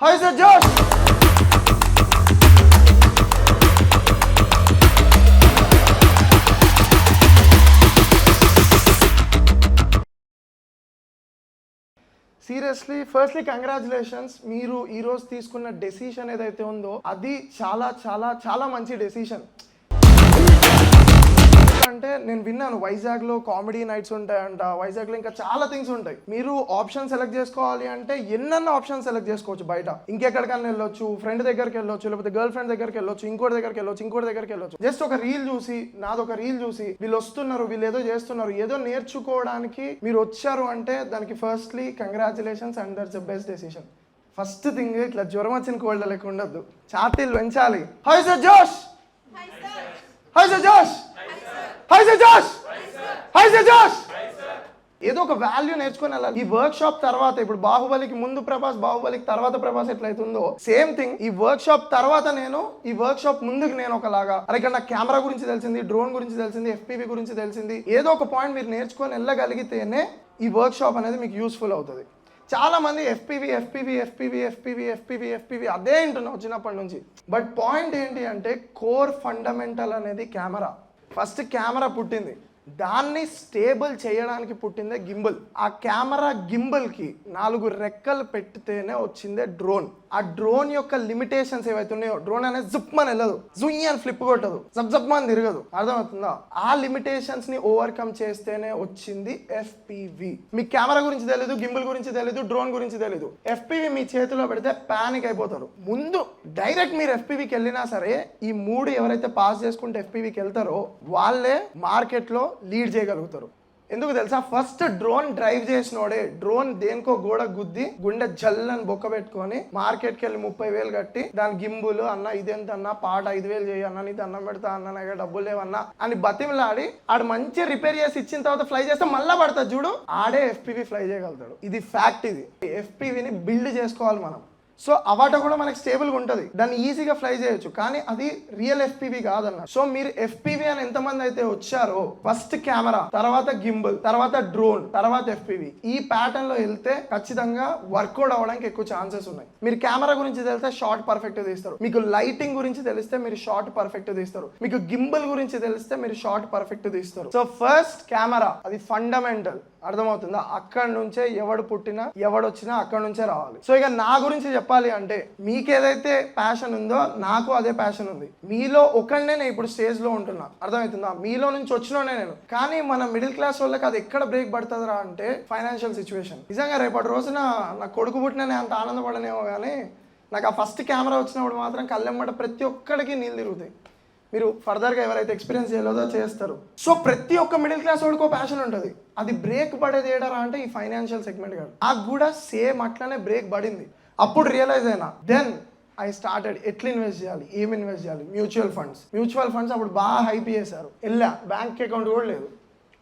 How is it, Josh? Seriously firstly congratulations. మీరు ఈరోజు తీసుకున్న డెసిషన్ ఏదైతే ఉందో అది చాలా చాలా చాలా మంచి డెసిషన్. అంటే నేను విన్నాను వైజాగ్లో కామెడీ నైట్స్ ఉంటాయంట, వైజాగ్లో ఇంకా చాలా థింగ్స్ ఉంటాయి. మీరు ఆప్షన్ సెలెక్ట్ చేసుకోవాలి అంటే ఎన్నెన్న ఆప్షన్ సెలెక్ట్ చేసుకోవచ్చు. బయట ఇంకెక్కడికైనా వెళ్ళొచ్చు, ఫ్రెండ్ దగ్గరికి వెళ్ళొచ్చు, లేకపోతే గర్ల్ ఫ్రెండ్ దగ్గరికి వెళ్ళొచ్చు, ఇంకోటి దగ్గరికి వెళ్ళొచ్చు. జస్ట్ ఒక రీల్ చూసి, నాదొక రీల్ చూసి వీళ్ళు వస్తున్నారు, వీళ్ళు ఏదో చేస్తున్నారు, ఏదో నేర్చుకోవడానికి మీరు వచ్చారు అంటే దానికి firstly congratulations and that's the best decision. First thing ఇట్లా జ్వరం వచ్చిన కోల్డ్ లెక్క ఉండద్దు, ఛాతీలు పెంచాలి. హౌ ఇస్ ద జోష్? హౌ ఇస్ ద జోష్? హౌ ఇస్ ద జోష్? హౌ ఇస్ ద జోష్? ఏదో ఒక వాల్యూ నేర్చుకుని వెళ్ళాలి. ఈ వర్క్ షాప్ తర్వాత, ఇప్పుడు బాహుబలికి ముందు ప్రభాస్, బాహుబలికి తర్వాత ప్రభాస్ ఎట్లయితుందో సేమ్ థింగ్ ఈ వర్క్ షాప్ తర్వాత నేను, ఈ వర్క్ షాప్ ముందుకు నేను ఒకలాగా, అరే ఇక్కడ నాకు కెమెరా గురించి తెలిసింది, డ్రోన్ గురించి తెలిసింది, FPV గురించి తెలిసింది. ఏదో ఒక పాయింట్ మీరు నేర్చుకొని వెళ్ళగలిగితేనే ఈ వర్క్ షాప్ అనేది మీకు యూస్ఫుల్ అవుతుంది. చాలా మంది FPV అదే వింటున్నావు చిన్నప్పటి నుంచి. బట్ పాయింట్ ఏంటి అంటే కోర్ ఫండమెంటల్ అనేది కెమెరా. ఫస్ట్ కెమెరా పుట్టింది, దాన్ని స్టేబుల్ చేయడానికి పుట్టిందే గింబల్. ఆ కెమెరా గింబల్కి 4 రెక్కలు పెట్టితేనే వచ్చిందే డ్రోన్. ఆ డ్రోన్ యొక్క లిమిటేషన్స్ ఏవైతే ఉన్నాయో, డ్రోన్ అనేది జుప్మని వెళ్ళదు, జుయ్యి అని ఫ్లిప్ కొట్టదు, జప్మని తిరగదు, అర్థమవుతుందా? ఆ లిమిటేషన్స్ ని ఓవర్కమ్ చేస్తేనే వచ్చింది FPV. మీ కెమెరా గురించి తెలీదు, గింబల్ గురించి తెలీదు, డ్రోన్ గురించి తెలీదు, FPV మీ చేతిలో పెడితే పానిక్ అయిపోతారు. ముందు డైరెక్ట్ మీరు FPVకి వెళ్ళినా సరే ఈ 3 ఎవరైతే పాస్ చేసుకుంటే FPVకి వెళ్తారో వాళ్ళే మార్కెట్లో లీడ్ చేయగలుగుతారు. ఎందుకు తెలుసా? ఫస్ట్ డ్రోన్ డ్రైవ్ చేసినోడే, డ్రోన్ దేనికో గోడ గుద్ది గుండె జల్లని బొక్క పెట్టుకొని మార్కెట్కి వెళ్ళి 30,000 కట్టి దాని గింబులు అన్న ఇదెంత అన్న పాట 5,000 చేయి అన్న, నీకు అన్నం పెడతా అన్న, నాకు డబ్బులు లేవన్నా అని బతిమలాడి ఆడు మంచి రిపేర్ చేసి ఇచ్చిన తర్వాత ఫ్లై చేస్తే మళ్ళా పడుతుంది చూడు, ఆడే FPV ఫ్లై చేయగలుగుతాడు. ఇది ఫ్యాక్ట్. ఇది FPVని బిల్డ్ చేసుకోవాలి మనం. సో అవాట కూడా మనకి స్టేబుల్గా ఉంటుంది, దాన్ని ఈజీగా ఫ్లై చేయొచ్చు, కానీ అది రియల్ FPV కాదన్న. సో మీరు FPV అని ఎంతమంది అయితే వచ్చారో, ఫస్ట్ కెమెరా, తర్వాత గింబల్, తర్వాత డ్రోన్, తర్వాత FPV, ఈ ప్యాటర్న్ లో వెళ్తే ఖచ్చితంగా వర్కౌట్ అవ్వడానికి ఎక్కువ ఛాన్సెస్ ఉన్నాయి. మీరు కెమెరా గురించి తెలిస్తే షార్ట్ పర్ఫెక్ట్ తీస్తారు, మీకు లైటింగ్ గురించి తెలిస్తే మీరు షార్ట్ పర్ఫెక్ట్ తీస్తారు, మీకు గింబల్ గురించి తెలిస్తే మీరు షార్ట్ పర్ఫెక్ట్ తీస్తారు. సో ఫస్ట్ కెమెరా, అది ఫండమెంటల్. అర్థమవుతుందా? అక్కడి నుంచే ఎవడు పుట్టినా ఎవడొచ్చినా అక్కడి నుంచే రావాలి. సో ఇక నా గురించి చెప్పాలి అంటే, మీకు ఏదైతే ప్యాషన్ ఉందో నాకు అదే ప్యాషన్ ఉంది. మీలో ఒకరినే నేను ఇప్పుడు స్టేజ్ లో ఉంటున్నా, అర్థమవుతుందా? మీలో నుంచి వచ్చినోనే నేను. కానీ మన మిడిల్ క్లాస్ వాళ్ళకి అది ఎక్కడ బ్రేక్ పడుతుందిరా అంటే ఫైనాన్షియల్ సిచ్యువేషన్. నిజంగా రేపటి రోజున నా కొడుకు పుట్టిన అంత ఆనందపడనేమో, కానీ నాకు ఆ ఫస్ట్ కెమెరా వచ్చినప్పుడు మాత్రం కళ్ళెమ్మట ప్రతి ఒక్కడికి నీళ్ళు తిరుగుతాయి. మీరు ఫర్దర్గా ఎవరైతే ఎక్స్పీరియన్స్ చేయలేదో చేస్తారు. సో ప్రతి ఒక్క మిడిల్ క్లాస్ వాడికి ఒక ప్యాషన్ ఉంటుంది. అది బ్రేక్ పడేది ఏడారా అంటే ఈ ఫైనాన్షియల్ సెగ్మెంట్ కాదు. నాకు కూడా సేమ్ అట్లనే బ్రేక్ పడింది. అప్పుడు రియలైజ్ అయినా, దెన్ ఐ స్టార్టెడ్ ఎట్లా ఇన్వెస్ట్ చేయాలి, ఏం ఇన్వెస్ట్ చేయాలి. మ్యూచువల్ ఫండ్స్ అప్పుడు బాగా హైప్ చేశారు. వెళ్ళా, బ్యాంక్ అకౌంట్ కూడా లేదు,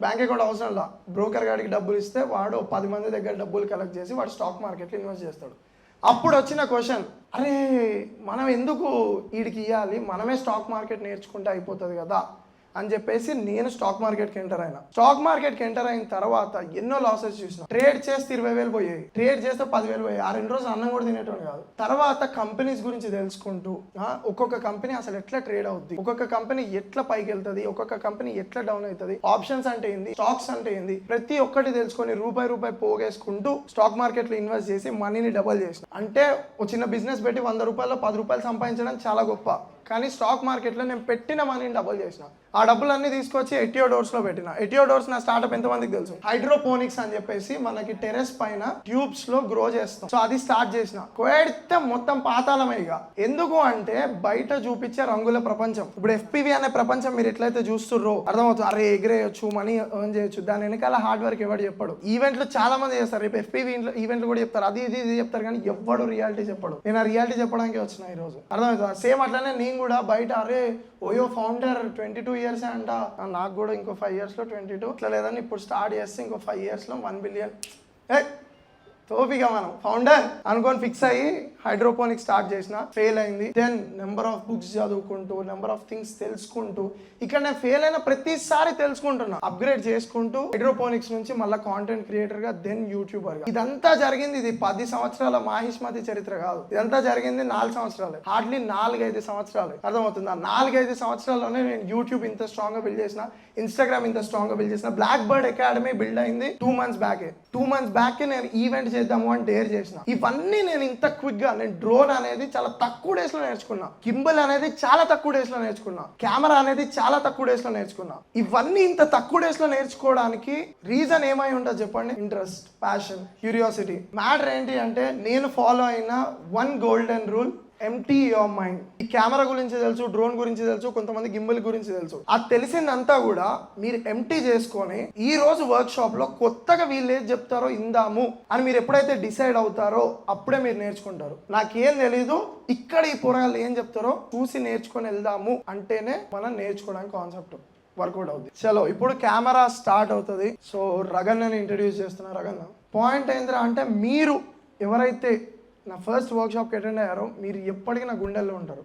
బ్యాంక్ అకౌంట్ అవసరం లా, బ్రోకర్ గాడికి డబ్బులు ఇస్తే వాడు 10 మంది దగ్గర డబ్బులు కలెక్ట్ చేసి వాడు స్టాక్ మార్కెట్లో ఇన్వెస్ట్ చేస్తాడు. అప్పుడు వచ్చిన క్వశ్చన్, అరే మనం ఎందుకు వీడికి ఇవ్వాలి, మనమే స్టాక్ మార్కెట్ నేర్చుకుంటే అయిపోతుంది కదా అని చెప్పేసి నేను స్టాక్ మార్కెట్కి ఎంటర్ అయినా. స్టాక్ మార్కెట్కి ఎంటర్ అయిన తర్వాత ఎన్నో లాసెస్ చూసిన. ట్రేడ్ చేస్తే 20,000 పోయాయి, ట్రేడ్ చేస్తే 10,000 పోయాయి. ఆ 2 రోజులు అన్నం కూడా తినేటోని కాదు. తర్వాత కంపెనీస్ గురించి తెలుసుకుంటూ, ఒక్కొక్క కంపెనీ అసలు ఎట్లా ట్రేడ్ అవుతుంది, ఒక్కొక్క కంపెనీ ఎట్లా పైకి వెళ్తుంది, ఒక్కొక్క కంపెనీ ఎట్లా డౌన్ అవుతుంది, ఆప్షన్స్ అంటే ఏంది, స్టాక్స్ అంటే ఏంది, ప్రతి ఒక్కటి తెలుసుకొని రూపాయి పోగేసుకుంటూ స్టాక్ మార్కెట్లో ఇన్వెస్ట్ చేసి మనీని డబల్ చేసిన. అంటే ఒక చిన్న బిజినెస్ పెట్టి 100 రూపాయలు 10 రూపాయలు సంపాదించడం చాలా గొప్ప, కానీ స్టాక్ మార్కెట్లో నేను పెట్టిన మనీని డబుల్ చేసిన. ఆ డబ్బులన్నీ తీసుకొచ్చి ఎటియో డోర్స్లో పెట్టిన. ఎటియో డోర్స్ నా స్టార్ట్అప్ ఎంతమందికి తెలుసు? హైడ్రోపోనిక్స్ అని చెప్పేసి మనకి టెరెస్ పైన ట్యూబ్స్ లో గ్రో చేస్తాం. సో అది స్టార్ట్ చేసిన. కోడితే మొత్తం పాతాళమైగా. ఎందుకు అంటే బయట చూపించే రంగుల ప్రపంచం. ఇప్పుడు FPV అనే ప్రపంచం మీరు ఎట్లయితే చూస్తుర్రో అర్థమవుతుంది. అరే ఎగిరేయచ్చు, మనీ ఎర్న్ చేయొచ్చు, దాని వెనకాల హార్డ్ వర్క్ ఎవరు చెప్పడు. ఈవెంట్లు చాలా మంది చేస్తారు, రేపు FPV ఈవెంట్లు కూడా చెప్తారు, అది ఇది చెప్తారు, కానీ ఎవడు రియాలిటీ చెప్పడు. నేను ఆ రియాలిటీ చెప్పడానికి వచ్చిన ఈ రోజు, అర్థమవుతుంది. సేమ్ అట్లనే నేను కూడా బయట అరే ఓయో ఫౌండర్ 22 years అంట, నాకు కూడా ఇంకో 5 yearsలో 22 ఇట్లా లేదని ఇప్పుడు స్టార్ట్ చేస్తే ఇంకో 5 yearsలో 1 billion. తోపిగా మనం ఫౌండర్ అనుకొని ఫిక్స్ అయ్యి హైడ్రోపోనిక్ స్టార్ట్ చేసిన, ఫెయిల్ అయింది. దెన్ నెంబర్ ఆఫ్ బుక్స్ చదువుకుంటూ, నెంబర్ ఆఫ్ థింగ్స్ తెలుసుకుంటూ, ఇక్కడ నేను ఫెయిల్ అయిన ప్రతిసారి తెలుసుకుంటున్నా, అప్గ్రేడ్ చేసుకుంటూ హైడ్రోపోనిక్స్ నుంచి మళ్ళీ కాంటెంట్ క్రియేటర్ గా, దెన్ యూట్యూబర్ గా. ఇదంతా జరిగింది, ఇది 10 సంవత్సరాల మాహిష్మతి చరిత్ర కాదు. ఇదంతా జరిగింది 4 సంవత్సరాలు, హార్డ్లీ 4-5 సంవత్సరాలు. అర్థమవుతుందా? 4-5 సంవత్సరాల్లోనే నేను యూట్యూబ్ ఇంత స్ట్రాంగ్ గా బిల్డ్ చేసిన, ఇన్స్టాగ్రామ్ ఇంత స్ట్రాంగ్ గా బిల్డ్ చేసిన. బ్లాక్ బర్డ్ అకాడమీ బిల్డ్ అయింది 2 months బ్యాకే. 2 months బ్యాక్ నేను ఈవెంట్ చేద్దాము అని డేర్ చేసిన. ఇవన్నీ నేను ఇంత క్విక్ గా, నేను డ్రోన్ అనేది చాలా తక్కువ డేస్ లో నేర్చుకున్నా, గింబల్ అనేది చాలా తక్కువ డేస్ లో నేర్చుకున్నా, కెమెరా అనేది చాలా తక్కువ డేస్ లో నేర్చుకున్నా. ఇవన్నీ ఇంత తక్కువ డేస్ లో నేర్చుకోవడానికి రీజన్ ఏమై ఉంటుంది చెప్పండి? Interest, passion, curiosity. మ్యాటర్ ఏంటి అంటే, నేను ఫాలో అయిన 1 golden rule: empty your mind. ఈ కెమెరా గురించి తెలుసు, డ్రోన్ గురించి తెలుసు, కొంతమంది గింబల్ గురించి తెలుసు. అది తెలిసిందంతా కూడా మీరు ఎంటీ చేసుకొని, ఈ రోజు వర్క్ షాప్ లో కొత్తగా వీళ్ళు ఏది చెప్తారో ఇందాము అని మీరు ఎప్పుడైతే డిసైడ్ అవుతారో అప్పుడే మీరు నేర్చుకుంటారు. నాకేం తెలీదు, ఇక్కడ ఈ పోరగాళ్ళు ఏం చెప్తారో చూసి నేర్చుకొని వెళ్దాము అంటేనే మనం నేర్చుకోవడానికి కాన్సెప్ట్ వర్కౌట్ అవుతుంది. చలో ఇప్పుడు కెమెరా స్టార్ట్ అవుతుంది. సో రగన్ అని ఇంట్రడ్యూస్ చేస్తున్నా. రగన్ పాయింట్ ఏంద్రా అంటే, మీరు ఎవరైతే నా ఫస్ట్ వర్క్షాప్కి అటెండ్ అయ్యారో మీరు ఎప్పటికీ నా గుండెల్లో ఉంటారు.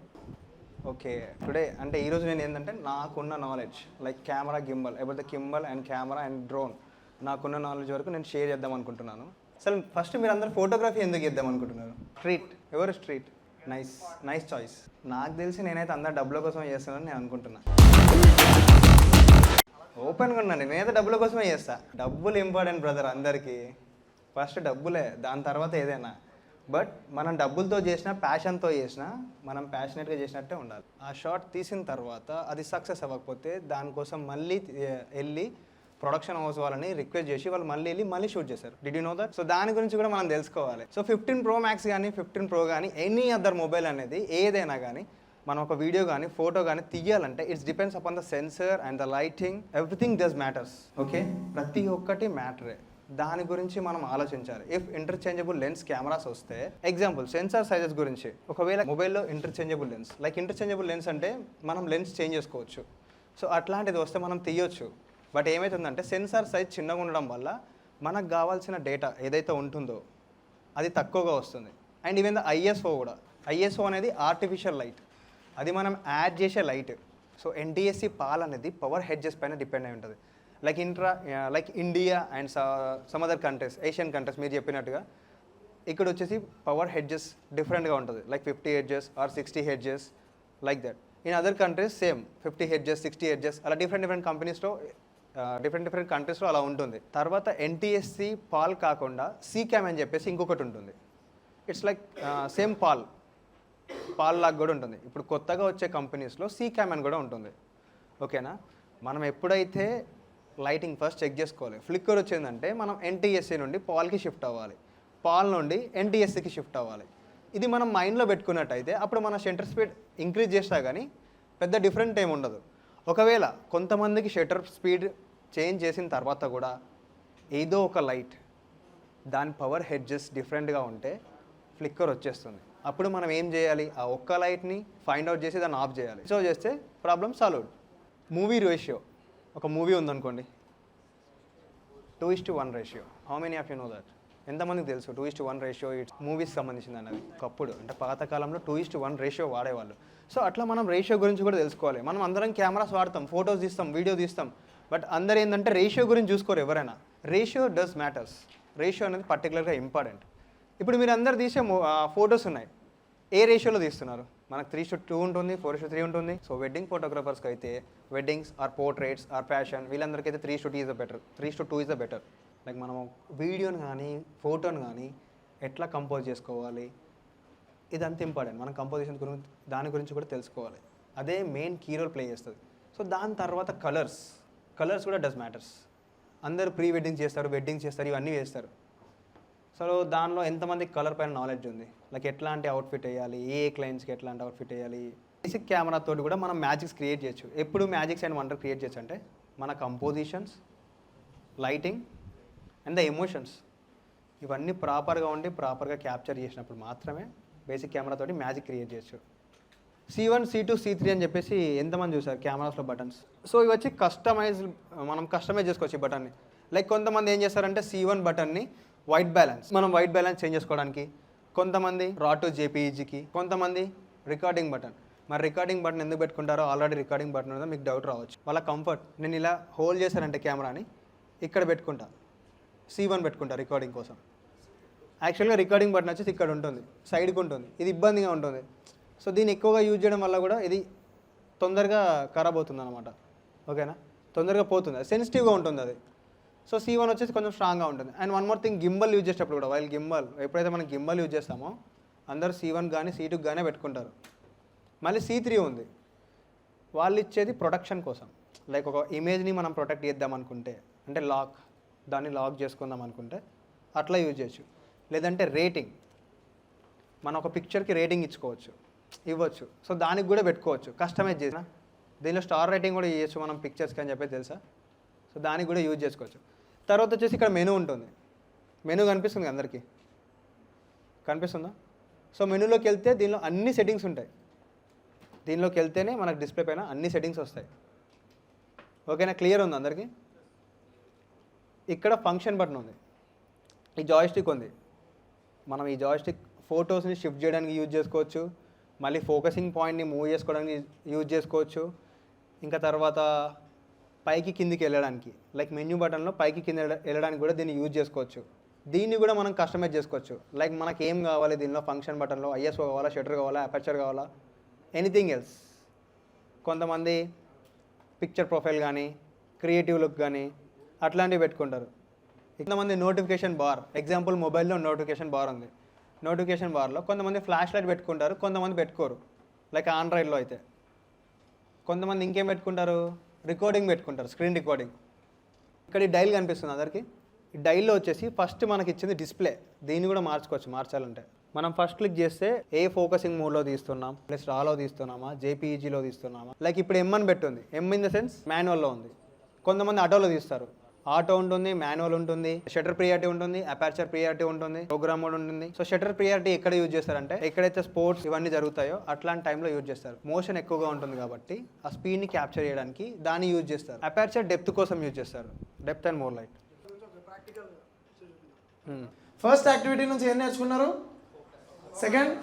ఓకే, టుడే అంటే ఈరోజు నేను ఏంటంటే నాకున్న knowledge like camera, gimbal, about the gimbal and camera and drone, నాకున్న నాలెడ్జ్ వరకు నేను షేర్ చేద్దాం అనుకుంటున్నాను. అసలు ఫస్ట్ మీరు అందరూ ఫోటోగ్రఫీ ఎందుకు చేద్దాం అనుకుంటున్నారు? స్ట్రీట్, ఎవరు స్ట్రీట్? Nice choice. నాకు తెలిసి నేనైతే అందరు డబ్బుల కోసం చేస్తానని నేను అనుకుంటున్నాను. ఓపెన్గా ఉన్నాను, నేనైతే డబ్బుల కోసమే చేస్తా. డబ్బులు ఇంపార్టెంట్ బ్రదర్ అందరికీ. ఫస్ట్ డబ్బులే, దాని తర్వాత ఏదైనా. బట్ మనం డబ్బులతో చేసినా, ప్యాషన్తో చేసినా, మనం ప్యాషనెట్గా చేసినట్టే ఉండాలి. ఆ షాట్ తీసిన తర్వాత అది సక్సెస్ అవ్వకపోతే దానికోసం మళ్ళీ వెళ్ళి ప్రొడక్షన్ హౌస్ వాళ్ళని రిక్వెస్ట్ చేసి వాళ్ళు మళ్ళీ షూట్ చేశారు. Did you know that? So దాని గురించి కూడా మనం తెలుసుకోవాలి. సో 15 Pro Max కానీ 15 Pro కానీ ఎనీ అదర్ మొబైల్ అనేది ఏదైనా కానీ మనం ఒక వీడియో కానీ ఫోటో కానీ తీయాలంటే it's depends upon the sensor and the lighting, everything does matters. Okay, ప్రతి ఒక్కటి మ్యాటరే. దాని గురించి మనం ఆలోచించాలి. ఇఫ్ ఇంటర్చేంజబుల్ లెన్స్ కెమెరాస్ వస్తే, ఎగ్జాంపుల్ సెన్సార్ సైజెస్ గురించి, ఒకవేళ మొబైల్లో interchangeable lens, like interchangeable lens అంటే మనం లెన్స్ చేంజ్ చేసుకోవచ్చు. సో అట్లాంటిది వస్తే మనం తీయొచ్చు. బట్ ఏమవుతుందంటే సెన్సార్ సైజ్ చిన్నగా ఉండడం వల్ల మనకు కావాల్సిన డేటా ఏదైతే ఉంటుందో అది తక్కువగా వస్తుంది. అండ్ ఈవెన్ ద ఐఎస్ఓ కూడా, ఐఎస్ఓ అనేది ఆర్టిఫిషియల్ లైట్, అది మనం యాడ్ చేసే లైట్. సో ఎన్టీఎస్సి పాల్ అనేది పవర్ హెడ్జెస్ పైన డిపెండ్ అయి ఉంటుంది. Like India and some other countries, Asian countries మీరు చెప్పినట్టుగా ఇక్కడ వచ్చేసి పవర్ హెడ్జెస్ డిఫరెంట్గా ఉంటుంది. Like 50 hertz or 60 hertz, like that. In other countries same 50 hertz, 60 hertz, అలా డిఫరెంట్ కంపెనీస్లో డిఫరెంట్ కంట్రీస్లో అలా ఉంటుంది. తర్వాత ఎన్టీఎస్సి పాల్ కాకుండా సీక్యామ్ అని చెప్పేసి ఇంకొకటి ఉంటుంది. ఇట్స్ లైక్ సేమ్ పాల్ లాగా కూడా ఉంటుంది. ఇప్పుడు కొత్తగా వచ్చే కంపెనీస్లో సీక్యామ్ అని కూడా ఉంటుంది. ఓకేనా? మనం ఎప్పుడైతే లైటింగ్ ఫస్ట్ చెక్ చేసుకోవాలి. ఫ్లిక్కర్ వచ్చిందంటే మనం ఎన్టీఎస్సీ నుండి పాల్కి షిఫ్ట్ అవ్వాలి, పాల్ నుండి ఎన్టీఎస్సీకి షిఫ్ట్ అవ్వాలి. ఇది మనం మైండ్లో పెట్టుకున్నట్టయితే అప్పుడు మన షట్టర్ స్పీడ్ ఇంక్రీజ్ చేసినా కానీ పెద్ద డిఫరెంట్ ఏమి ఉండదు. ఒకవేళ కొంతమందికి షట్టర్ స్పీడ్ చేంజ్ చేసిన తర్వాత కూడా ఏదో ఒక లైట్ దాని పవర్ హెడ్జెస్ డిఫరెంట్గా ఉంటే ఫ్లిక్కర్ వచ్చేస్తుంది. అప్పుడు మనం ఏం చేయాలి? ఆ ఒక్క లైట్ని ఫైండ్ అవుట్ చేసి దాన్ని ఆఫ్ చేయాలి. సో చేస్తే ప్రాబ్లమ్ సాల్వ్డ్. మూవీ రేషియో, ఒక మూవీ ఉందనుకోండి, 2:1 ratio. How many of you know that? ఎంతమందికి తెలుసు 2:1 రేషియో ఇట్స్ మూవీస్ సంబంధించింది అన్నది? ఒకప్పుడు అంటే పాతకాలంలో 2:1 రేషియో వాడేవాళ్ళు. సో అట్లా మనం రేషియో గురించి కూడా తెలుసుకోవాలి. మనం అందరం కెమెరాస్ వాడతాం, ఫొటోస్ తీస్తాం, వీడియో తీస్తాం, బట్ అందరు ఏంటంటే రేషియో గురించి చూసుకోరు ఎవరైనా. Ratio does matters. రేషియో అనేది పర్టికులర్గా ఇంపార్టెంట్. ఇప్పుడు మీరు అందరు తీసే ఫొటోస్ ఉన్నాయి, ఏ రేషియోలో తీస్తున్నారు? మనకు 3:2 ఉంటుంది, 4:3 ఉంటుంది. సో వెడ్డింగ్ ఫోటోగ్రాఫర్స్కి అయితే weddings or portraits or fashion, వీళ్ళందరికీ అయితే 3:2 is the better. 3:2 is the better. Like మనం వీడియోని కానీ ఫోటోని కానీ ఎట్లా కంపోజ్ చేసుకోవాలి, ఇదంతా ఇంపార్టెంట్. మనం కంపోజిషన్ గురించి దాని గురించి కూడా తెలుసుకోవాలి. అదే మెయిన్ కీ రోల్ ప్లే చేస్తుంది. సో దాని తర్వాత కలర్స్ కూడా డస్ మ్యాటర్స్. అందరూ ప్రీ వెడ్డింగ్ చేస్తారు, వెడ్డింగ్ చేస్తారు, ఇవన్నీ చేస్తారు. సో దానిలో ఎంతమందికి కలర్ పైన నాలెడ్జ్ ఉంది? లైక్ ఎట్లాంటి అవుట్ఫిట్ వేయాలి, ఏ క్లయింట్స్కి ఎట్లాంటి అవుట్ఫిట్ వేయాలి. బేసిక్ కెమెరా తోటి కూడా మనం మ్యాజిక్స్ క్రియేట్ చేయొచ్చు. ఎప్పుడు మ్యాజిక్స్ అండ్ వండర్ క్రియేట్ చేయొచ్చు అంటే మన compositions, lighting and the emotions ఇవన్నీ ప్రాపర్గా ఉండి ప్రాపర్గా క్యాప్చర్ చేసినప్పుడు మాత్రమే బేసిక్ కెమెరా తోటి మ్యాజిక్ క్రియేట్ చేయొచ్చు. C1, C2, C3 అని చెప్పేసి ఎంతమంది చూసారు కెమెరాస్లో బటన్స్? సో ఇవి వచ్చి మనం కస్టమైజ్ చేసుకోవచ్చు ఈ బటన్ని. లైక్ కొంతమంది ఏం చేస్తారంటే C1 బటన్ని వైట్ బ్యాలెన్స్, మనం వైట్ బ్యాలెన్స్ చేంజ్ చేసుకోవడానికి, కొంతమంది రా టు జేపీఈజీకి, కొంతమంది రికార్డింగ్ బటన్. మరి రికార్డింగ్ బటన్ ఎందుకు పెట్టుకుంటారో, ఆల్రెడీ రికార్డింగ్ బటన్ ఉందో మీకు డౌట్ రావచ్చు. వాళ్ళ కంఫర్ట్, నేను ఇలా హోల్డ్ చేశానంటే కెమెరాని ఇక్కడ పెట్టుకుంటా, C1 పెట్టుకుంటా రికార్డింగ్ కోసం. యాక్చువల్గా రికార్డింగ్ బటన్ వచ్చేసి ఇక్కడ ఉంటుంది, సైడ్కి ఉంటుంది, ఇది ఇబ్బందిగా ఉంటుంది. సో దీన్ని ఎక్కువగా యూజ్ చేయడం వల్ల కూడా ఇది తొందరగా ఖరాబ్ అవుతుంది అనమాట. ఓకేనా, తొందరగా పోతుంది, సెన్సిటివ్గా ఉంటుంది అది. సో C1 వచ్చేసి కొంచెం స్ట్రాంగ్గా ఉంటుంది. And one more thing, gimbal use చేసేటప్పుడు కూడా, వైల్ గింబల్ ఎప్పుడైతే మనం గింబల్ యూజ్ చేస్తామో అందరూ C1 కానీ C2 కానీ పెట్టుకుంటారు. మళ్ళీ C3 ఉంది, వాళ్ళు ఇచ్చేది ప్రొటెక్షన్ కోసం. లైక్ ఒక ఇమేజ్ని మనం ప్రొటెక్ట్ చేద్దాం అనుకుంటే, అంటే దాన్ని లాక్ చేసుకుందాం అనుకుంటే అట్లా యూజ్ చేయొచ్చు. లేదంటే రేటింగ్, మనం ఒక పిక్చర్కి రేటింగ్ ఇవ్వచ్చు. సో దానికి కూడా పెట్టుకోవచ్చు, కస్టమైజ్ చేసిన. దీనిలో స్టార్ రేటింగ్ కూడా ఇవ్వచ్చు మనం పిక్చర్స్కి అని చెప్పేసి తెలుసా. సో దానికి కూడా యూజ్ చేసుకోవచ్చు. తర్వాత వచ్చేసి ఇక్కడ మెనూ ఉంటుంది. మెనూ కనిపిస్తుంది అందరికీ, కనిపిస్తుందా? సో మెనూలోకి వెళ్తే దీనిలో అన్ని సెట్టింగ్స్ ఉంటాయి. దీనిలోకి వెళ్తేనే మనకు డిస్ప్లే పైన అన్ని సెట్టింగ్స్ వస్తాయి. ఓకేనా, క్లియర్ ఉంది అందరికీ? ఇక్కడ ఫంక్షన్ బటన్ ఉంది, ఈ జాయిస్టిక్ ఉంది. మనం ఈ జాయిస్టిక్ ఫొటోస్ని షిఫ్ట్ చేయడానికి యూజ్ చేసుకోవచ్చు, మళ్ళీ ఫోకసింగ్ పాయింట్ని మూవ్ చేసుకోవడానికి యూజ్ చేసుకోవచ్చు. ఇంకా తర్వాత పైకి కిందికి వెళ్ళడానికి, లైక్ మెన్యూ బటన్లో పైకి కింద వెళ్ళడానికి కూడా దీన్ని యూజ్ చేసుకోవచ్చు. దీన్ని కూడా మనం కస్టమైజ్ చేసుకోవచ్చు. లైక్ మనకి ఏం కావాలి దీనిలో, ఫంక్షన్ బటన్లో ISO కావాలా, షటర్ కావాలా, అపర్చర్ కావాలా, ఎనీథింగ్ ఎల్స్. కొంతమంది పిక్చర్ ప్రొఫైల్ కానీ, క్రియేటివ్ లుక్ కానీ అట్లాంటివి పెట్టుకుంటారు. కొంతమంది నోటిఫికేషన్ బార్, ఎగ్జాంపుల్ మొబైల్లో నోటిఫికేషన్ బార్ ఉంది. నోటిఫికేషన్ బార్లో కొంతమంది ఫ్లాష్ లైట్ పెట్టుకుంటారు, కొంతమంది పెట్టుకోరు. లైక్ ఆండ్రాయిడ్లో అయితే కొంతమంది ఇంకేం పెట్టుకుంటారు, రికార్డింగ్ పెట్టుకుంటారు, స్క్రీన్ రికార్డింగ్. ఇక్కడ ఈ డైల్ కనిపిస్తుంది అందరికీ. ఈ డైల్లో వచ్చేసి ఫస్ట్ మనకి ఇచ్చింది డిస్ప్లే. దీన్ని కూడా మార్చాలంటే మనం ఫస్ట్ క్లిక్ చేస్తే ఏ ఫోకసింగ్ మోడ్లో తీస్తున్నాం, ప్లస్ రాలో తీస్తున్నామా, జేపీఈజీలో తీస్తున్నామా. లైక్ ఇప్పుడు M అని పెట్టుంది, M ఇన్ ద సెన్స్ మాన్యువల్లో ఉంది. కొంతమంది ఆటోలో తీస్తారు, ఆటో ఉంటుంది, మాన్యువల్ ఉంటుంది, షటర్ ప్రియారిటీ ఉంటుంది, అపర్చర్ ప్రియారిటీ ఉంటుంది, ప్రోగ్రామ్ మోడ్ ఉంటుంది. సో షటర్ ప్రియారిటీ ఎక్కడ యూజ్ చేస్తారంటే, ఎక్కడైతే స్పోర్ట్స్ ఇవన్నీ జరుగుతాయో అట్లాంటి టైంలో యూజ్ చేస్తారు. మోషన్ ఎక్కువగా ఉంటుంది కాబట్టి ఆ స్పీడ్ని క్యాప్చర్ చేయడానికి దాన్ని యూజ్ చేస్తారు. అపర్చర్ డెప్త్ కోసం యూజ్ చేస్తారు, depth and more light. First activity నుంచి ఏం నేర్చుకున్నారు? సెకండ్,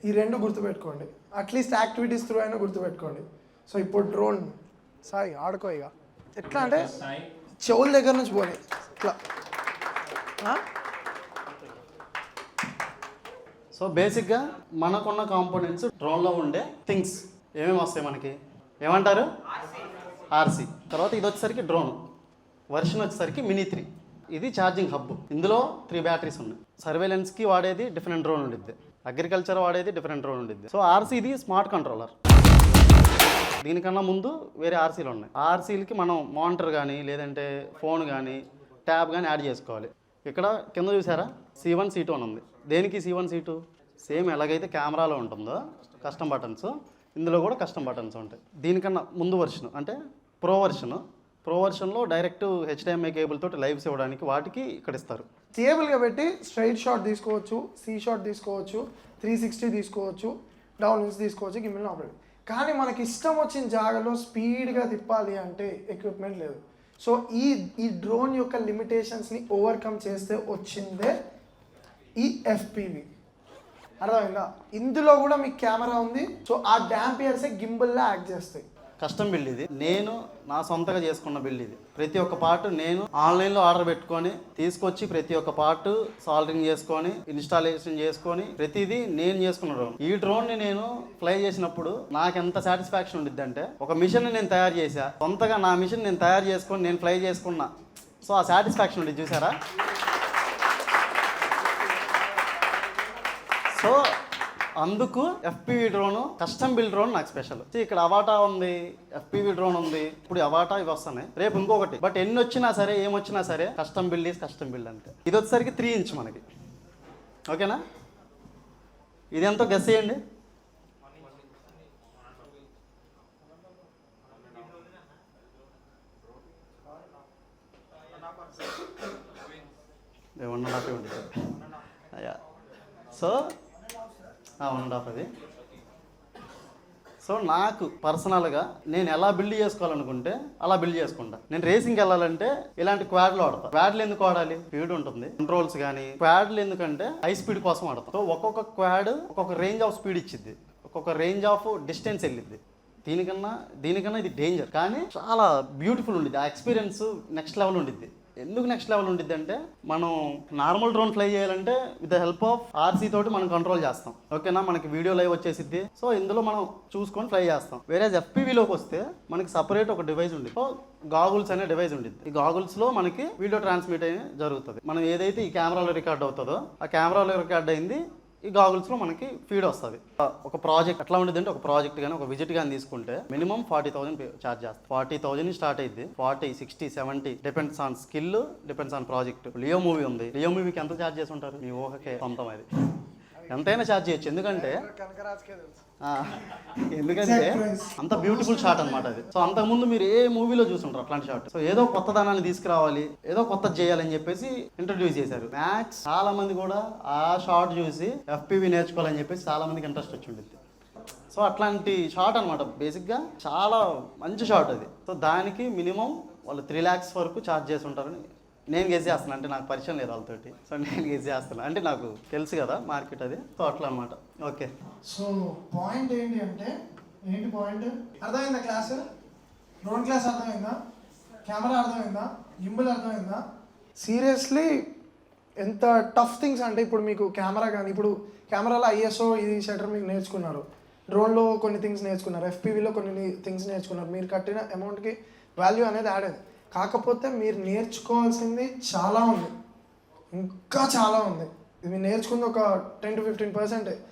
ఈ రెండు గుర్తుపెట్టుకోండి, అట్లీస్ట్ యాక్టివిటీస్ త్రూ అయినా గుర్తుపెట్టుకోండి. సో ఇప్పుడు డ్రోన్ సాయి ఆడుకో. ఇక ఎట్లా అంటే చెవుల దగ్గర నుంచి పోనీ ఇట్లా. సో బేసిక్గా మనకున్న కాంపోనెంట్స్, డ్రోన్లో ఉండే థింగ్స్ ఏమేమి వస్తాయి మనకి, ఏమంటారు? RC. తర్వాత ఇది వచ్చేసరికి డ్రోన్ వర్షన్ వచ్చేసరికి మినీ 3. ఇది ఛార్జింగ్ హబ్. ఇందులో 3 బ్యాటరీస్ ఉన్నాయి. సర్వేలెన్స్కి వాడేది డిఫరెంట్ డ్రోన్ ఉండిద్ది, అగ్రికల్చర్ వాడేది డిఫరెంట్ డ్రోన్ ఉండిద్ది. సో RC ఇది స్మార్ట్ కంట్రోలర్. దీనికన్నా ముందు వేరే RCలు ఉన్నాయి. RCలకి మనం మానిటర్ కానీ, లేదంటే ఫోన్ కానీ, ట్యాబ్ కానీ యాడ్ చేసుకోవాలి. ఇక్కడ కింద చూసారా C1 C2 అని ఉంది. దేనికి C1 C2? సేమ్ ఎలాగైతే కెమెరాలో ఉంటుందో కస్టమ్ బటన్స్, ఇందులో కూడా కస్టమ్ బటన్స్ ఉంటాయి. దీనికన్నా ముందు వర్షన్ అంటే ప్రో వర్షన్లో డైరెక్ట్ HDMI కేబుల్ తోటి లైవ్స్ ఇవ్వడానికి వాటికి ఇక్కడ ఇస్తారు. టేబుల్గా పెట్టి స్ట్రైట్ షాట్ తీసుకోవచ్చు, C షాట్ తీసుకోవచ్చు, 360 తీసుకోవచ్చు, డౌన్ నుంచి తీసుకోవచ్చు, గిమ్మిల్ని ఆపరేట్. కానీ మనకి ఇష్టం వచ్చిన జాగాలో స్పీడ్గా తిప్పాలి అంటే ఎక్విప్మెంట్ లేదు. సో ఈ డ్రోన్ యొక్క లిమిటేషన్స్ని ఓవర్కమ్ చేస్తే వచ్చిందే ఈ FPV. అర్థమైందా? ఇందులో కూడా మీకు కెమెరా ఉంది. సో ఆ డాంపియర్సే గింబల్లా యాక్ట్ చేస్తాయి. కస్టమ్ బిల్డ్ ఇది, నేను నా సొంతగా చేసుకున్న బిల్డ్ ఇది. ప్రతి ఒక్క పార్ట్ నేను ఆన్లైన్లో ఆర్డర్ పెట్టుకొని తీసుకొచ్చి ప్రతి ఒక్క పార్ట్ సాల్డరింగ్ చేసుకొని ఇన్స్టాలేషన్ చేసుకొని ప్రతిదీ నేను చేసుకున్న డ్రోన్. ఈ డ్రోన్ని నేను ఫ్లై చేసినప్పుడు నాకు ఎంత సాటిస్ఫాక్షన్ ఉండిద్ది అంటే, ఒక మిషన్ని నేను తయారు చేశా, సొంతగా నా మిషన్ నేను తయారు చేసుకొని నేను ఫ్లై చేసుకున్నా. సో ఆ సాటిస్ఫాక్షన్ ఉండిద్ది చూసారా. సో అందుకు FPV drone, custom build drone నాకు స్పెషల్. ఇక్కడ అవాటా ఉంది, FPV డ్రోన్ ఉంది, ఇప్పుడు అవాటా ఇవి వస్తున్నాయి, రేపు ఇంకొకటి. బట్ ఎన్ని వచ్చినా సరే, ఏమొచ్చినా సరే custom build is custom build అంతే. ఇది వచ్చేసరికి 3 ఇంచ్ మనకి. ఓకేనా? ఇది ఎంతో గెస్ చేయండి. సో 1.5 అది. సో నాకు పర్సనల్గా నేను ఎలా బిల్డ్ చేసుకోవాలనుకుంటే అలా బిల్డ్ చేసుకుంటా. నేను రేసింగ్కి వెళ్ళాలంటే ఇలాంటి క్వాడ్లు వాడతా. క్వాడ్లు ఎందుకు వాడాలి? స్పీడ్ ఉంటుంది, కంట్రోల్స్ కానీ. క్వాడ్లు ఎందుకంటే హై స్పీడ్ కోసం వాడతాం. సో ఒక్కొక్క క్వాడ్ ఒక్కొక్క రేంజ్ ఆఫ్ స్పీడ్ ఇచ్చిద్ది, ఒక్కొక్క రేంజ్ ఆఫ్ డిస్టెన్స్ వెళ్ళిద్ది. దీనికన్నా ఇది డేంజర్, కానీ చాలా బ్యూటిఫుల్ ఉండిద్ది. ఆ ఎక్స్పీరియన్స్ నెక్స్ట్ లెవెల్ ఉండిద్ది. ఎందుకు నెక్స్ట్ లెవెల్ ఉండిద్ది అంటే, మనం నార్మల్ డ్రోన్ ఫ్లై చేయాలంటే with the help of RC తోటి మనం కంట్రోల్ చేస్తాం. ఓకేనా, మనకి వీడియో లైవ్ వచ్చేసిద్ది. సో ఇందులో మనం చూసుకొని ఫ్లై చేస్తాం. వేరే ఎఫ్పీవీలోకి వస్తే మనకి సపరేట్ ఒక డివైస్ ఉంది. సో గాగుల్స్ అనే డివైస్ ఉండిద్ది. ఈ గాగుల్స్లో మనకి వీడియో ట్రాన్స్మిట్ అయ్యి జరుగుతుంది. మనం ఏదైతే ఈ కెమెరాలో రికార్డ్ అవుతుందో ఆ కెమెరాలో రికార్డ్ అయింది ఈ గాగుల్స్లో మనకి ఫీడ్ వస్తుంది. ఒక ప్రాజెక్ట్ ఎట్లా ఉండేది అంటే, ఒక ప్రాజెక్ట్ కానీ ఒక విజిట్ కానీ తీసుకుంటే మినిమం 40,000 ఛార్జ్ చేస్తాం. 40,000 స్టార్ట్ అయింది. 40, 60, 70 depends on skill, depends on project. Leo movie ఉంది. లియో మూవీకి ఎంత ఛార్జ్ చేసి ఉంటారు? మీ ఊహకే సొంతం అది. ఎంతైనా ఛార్జ్ చేయొచ్చు. ఎందుకంటే అంత బ్యూటిఫుల్ షాట్ అనమాట అది. సో అంతకుముందు మీరు ఏ మూవీలో చూసుంటారు అట్లాంటి షాట్. సో ఏదో కొత్తదనాన్ని తీసుకురావాలి, ఏదో కొత్త చేయాలని చెప్పేసి ఇంట్రడ్యూస్ చేశారు. మ్యాక్స్ చాలా మంది కూడా ఆ షాట్ చూసి ఎఫ్పీవీ నేర్చుకోవాలని చెప్పేసి చాలా మందికి ఇంట్రెస్ట్ వచ్చి ఉండిద్ది. సో అట్లాంటి షాట్ అనమాట. బేసిక్గా చాలా మంచి షాట్ అది. సో దానికి మినిమం వాళ్ళు 3 lakhs వరకు ఛార్జ్ చేసి ఉంటారని నేను గెస్ చేస్తాను. అంటే నాకు పరిచయం లేదు వాళ్ళతోటి. సో నేను గెస్ చేస్తాను, అంటే నాకు తెలుసు కదా మార్కెట్ అది. సో అట్లా అనమాట. ఓకే, సో పాయింట్ ఏంటి అంటే, ఏంటి పాయింట్ అర్థమైందా? క్లాస్, డ్రోన్ క్లాస్ అర్థమైందా? కెమెరా అర్థమైందా? గింబల్ అర్థమైందా? సీరియస్లీ ఎంత టఫ్ థింగ్స్ అంటే, ఇప్పుడు మీకు కెమెరా కానీ, ఇప్పుడు కెమెరాలో ఐఎస్ఓ ఇది షటర్ మీకు నేర్చుకున్నారు, డ్రోన్లో కొన్ని థింగ్స్ నేర్చుకున్నారు, ఎఫ్పీవీలో కొన్ని థింగ్స్ నేర్చుకున్నారు. మీరు కట్టిన అమౌంట్కి వాల్యూ అనేది యాడ్ అయింది. కాకపోతే మీరు నేర్చుకోవాల్సింది చాలా ఉంది, ఇంకా చాలా ఉంది. ఇది మీరు నేర్చుకుంది ఒక 10 to 15%.